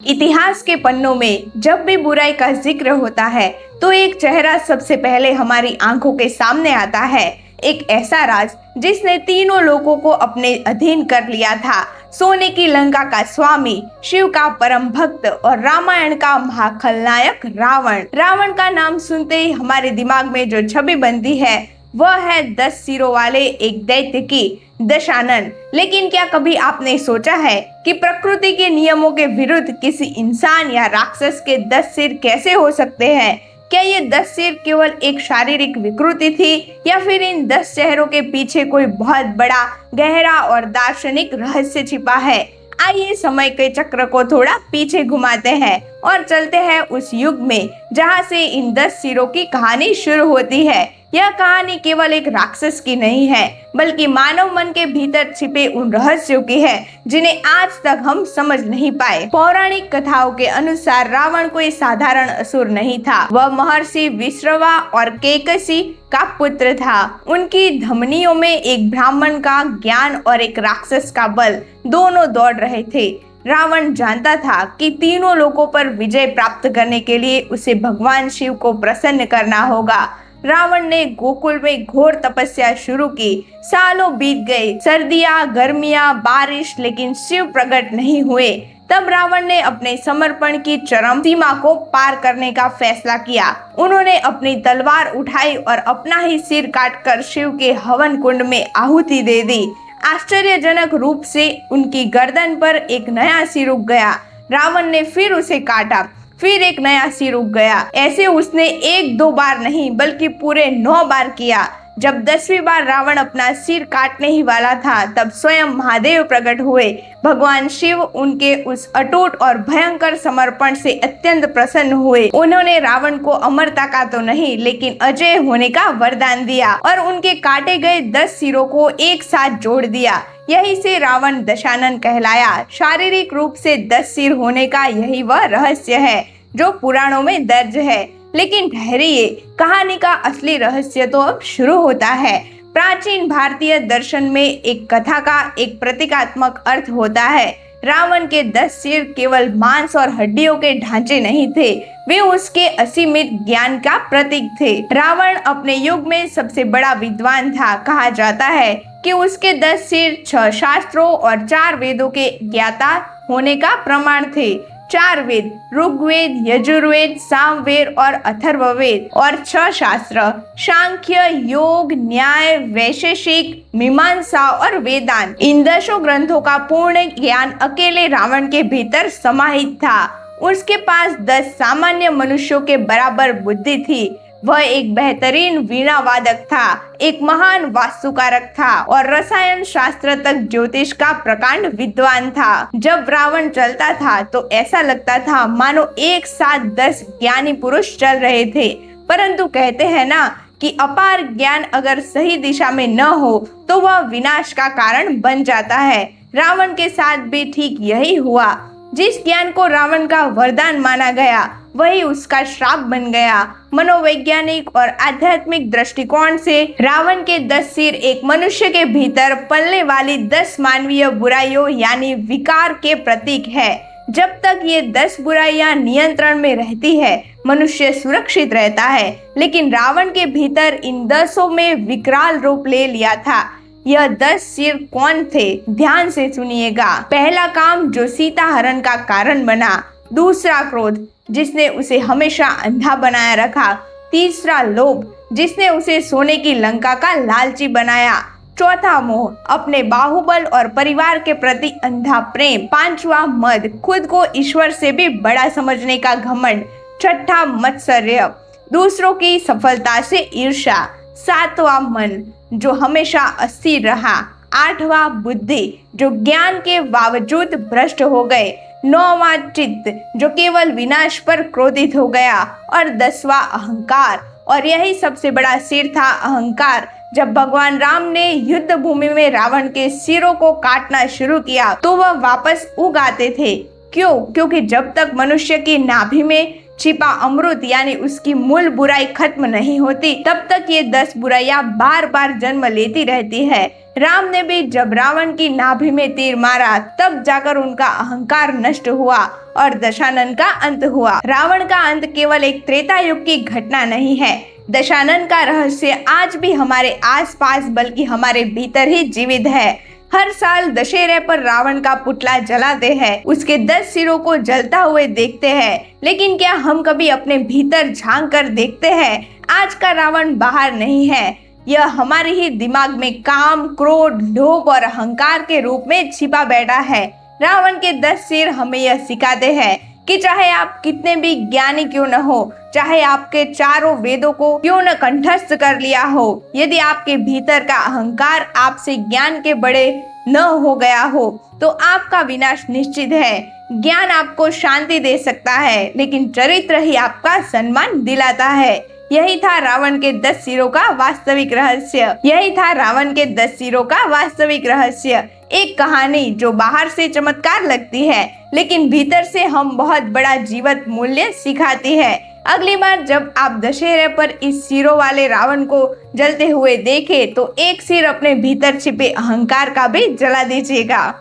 इतिहास के पन्नों में जब भी बुराई का जिक्र होता है तो एक चेहरा सबसे पहले हमारी आंखों के सामने आता है। एक ऐसा राज जिसने तीनों लोगों को अपने अधीन कर लिया था। सोने की लंका का स्वामी, शिव का परम भक्त और रामायण का महाखलनायक रावण। रावण का नाम सुनते ही हमारे दिमाग में जो छवि बनती है वह है 10 सिरों वाले एक दैत्य की, दशानन। लेकिन क्या कभी आपने सोचा है कि प्रकृति के नियमों के विरुद्ध किसी इंसान या राक्षस के 10 सिर कैसे हो सकते हैं? क्या ये 10 सिर केवल एक शारीरिक विकृति थी या फिर इन 10 चेहरों के पीछे कोई बहुत बड़ा, गहरा और दार्शनिक रहस्य छिपा है? आइए समय के चक्र को थोड़ा पीछे घुमाते हैं और चलते हैं उस युग में जहां से इन 10 सिरों की कहानी शुरू होती है। यह कहानी केवल एक राक्षस की नहीं है, बल्कि मानव मन के भीतर छिपे उन रहस्यों की है जिन्हें आज तक हम समझ नहीं पाए। पौराणिक कथाओं के अनुसार रावण कोई साधारण असुर नहीं था। वह महर्षि विश्रवा और केकसी का पुत्र था। उनकी धमनियों में एक ब्राह्मण का ज्ञान और एक राक्षस का बल दोनों दौड़ रहे थे। रावण जानता था कि तीनों लोगों पर विजय प्राप्त करने के लिए उसे भगवान शिव को प्रसन्न करना होगा। रावण ने गोकुल में घोर तपस्या शुरू की। सालों बीत गए, सर्दियां, गर्मियां, बारिश, लेकिन शिव प्रकट नहीं हुए। तब रावण ने अपने समर्पण की चरम सीमा को पार करने का फैसला किया। उन्होंने अपनी तलवार उठाई और अपना ही सिर काटकर शिव के हवन कुंड में आहुति दे दी। आश्चर्यजनक रूप से उनकी गर्दन पर एक नया सिर उग गया। रावण ने फिर उसे काटा, फिर एक नया सिर उग गया। ऐसे उसने 1-2 बार नहीं बल्कि पूरे 9 बार किया। जब 10वीं बार रावण अपना सिर काटने ही वाला था तब स्वयं महादेव प्रकट हुए। भगवान शिव उनके उस अटूट और भयंकर समर्पण से अत्यंत प्रसन्न हुए। उन्होंने रावण को अमरता का तो नहीं लेकिन अजय होने का वरदान दिया और उनके काटे गए 10 सिरों को एक साथ जोड़ दिया। यही से रावण दशानन कहलाया। शारीरिक रूप से 10 सिर होने का यही वह रहस्य है जो पुराणों में दर्ज है। लेकिन ठहरिए, कहानी का असली रहस्य तो अब शुरू होता है। प्राचीन भारतीय दर्शन में एक कथा का एक प्रतीकात्मक अर्थ होता है। रावण के 10 सिर केवल मांस और हड्डियों के ढांचे नहीं थे, वे उसके असीमित ज्ञान का प्रतीक थे। रावण अपने युग में सबसे बड़ा विद्वान था। कहा जाता है कि उसके 10 सिर 6 शास्त्रों और 4 वेदों के ज्ञाता होने का प्रमाण थे। 4 वेद, ऋग्वेद, यजुर्वेद, सामवेद और अथर्ववेद, और 6 शास्त्र, सांख्य, योग, न्याय, वैशेषिक, मीमांसा और वेदांत। इन 10 ग्रंथों का पूर्ण ज्ञान अकेले रावण के भीतर समाहित था। उसके पास 10 सामान्य मनुष्यों के बराबर बुद्धि थी। वह एक बेहतरीन वीणा वादक था, एक महान वास्तुकारक था और रसायन शास्त्र तक ज्योतिष का प्रकांड विद्वान था। जब रावण चलता था तो ऐसा लगता था मानो एक साथ 10 ज्ञानी पुरुष चल रहे थे। परंतु कहते हैं ना कि अपार ज्ञान अगर सही दिशा में न हो तो वह विनाश का कारण बन जाता है। रावण के साथ भी ठीक यही हुआ। जिस ज्ञान को रावण का वरदान माना गया वही उसका श्राप बन गया। मनोवैज्ञानिक और आध्यात्मिक दृष्टिकोण से रावण के 10 सिर एक मनुष्य के भीतर पलने वाली 10 मानवीय बुराइयों यानी विकार के प्रतीक है। जब तक ये 10 बुराइयां नियंत्रण में रहती है मनुष्य सुरक्षित रहता है, लेकिन रावण के भीतर इन 10 में विकराल रूप ले लिया था। यह 10 सिर कौन थे? ध्यान से सुनिएगा। पहला काम जो सीता हरण का कारण बना, दूसरा क्रोध जिसने उसे हमेशा अंधा बनाया रखा, तीसरा लोभ जिसने उसे सोने की लंका का लालची बनाया, चौथा मोह अपने बाहुबल और परिवार के प्रति अंधा प्रेम, पांचवा मद खुद को ईश्वर से भी बड़ा समझने का घमंड, छठा मत्सर्य दूसरों की सफलता से ईर्ष्या, सातवां मन जो हमेशा अस्थिर रहा, आठवां बुद्धि जो ज्ञान के बावजूद भ्रष्ट हो गए, नौवां चित्त जो केवल विनाश पर क्रोधित हो गया, और 10वां अहंकार। और यही सबसे बड़ा सिर था, अहंकार। जब भगवान राम ने युद्ध भूमि में रावण के सिरों को काटना शुरू किया तो वह वापस उग आते थे। क्यों? क्योंकि जब तक मनुष्य की नाभि में छिपा अमृत यानी उसकी मूल बुराई खत्म नहीं होती तब तक ये 10 बुराइयां बार बार जन्म लेती रहती है। राम ने भी जब रावण की नाभि में तीर मारा तब जाकर उनका अहंकार नष्ट हुआ और दशानन का अंत हुआ। रावण का अंत केवल एक त्रेता युग की घटना नहीं है। दशानन का रहस्य आज भी हमारे आसपास बल्कि हमारे भीतर ही जीवित है। हर साल दशहरे पर रावण का पुतला जलाते हैं, उसके 10 सिरों को जलता हुए देखते हैं, लेकिन क्या हम कभी अपने भीतर झांक कर देखते हैं? आज का रावण बाहर नहीं है, यह हमारे ही दिमाग में काम, क्रोध, लोभ और अहंकार के रूप में छिपा बैठा है। रावण के 10 सिर हमें यह सिखाते हैं कि चाहे आप कितने भी ज्ञानी क्यों न हो, चाहे आपके चारों वेदों को क्यों न कंठस्थ कर लिया हो, यदि आपके भीतर का अहंकार आपसे ज्ञान के बड़े न हो गया हो तो आपका विनाश निश्चित है। ज्ञान आपको शांति दे सकता है, लेकिन चरित्र ही आपका सम्मान दिलाता है। यही था रावण के 10 सिरों का वास्तविक रहस्य। यही था रावण के 10 सिरों का वास्तविक रहस्य। एक कहानी जो बाहर से चमत्कार लगती है, लेकिन भीतर से हम बहुत बड़ा जीवंत मूल्य सिखाती है। अगली बार जब आप दशहरे पर इस सिरों वाले रावण को जलते हुए देखें तो एक सिर अपने भीतर छिपे अहंकार का भी जला दीजिएगा।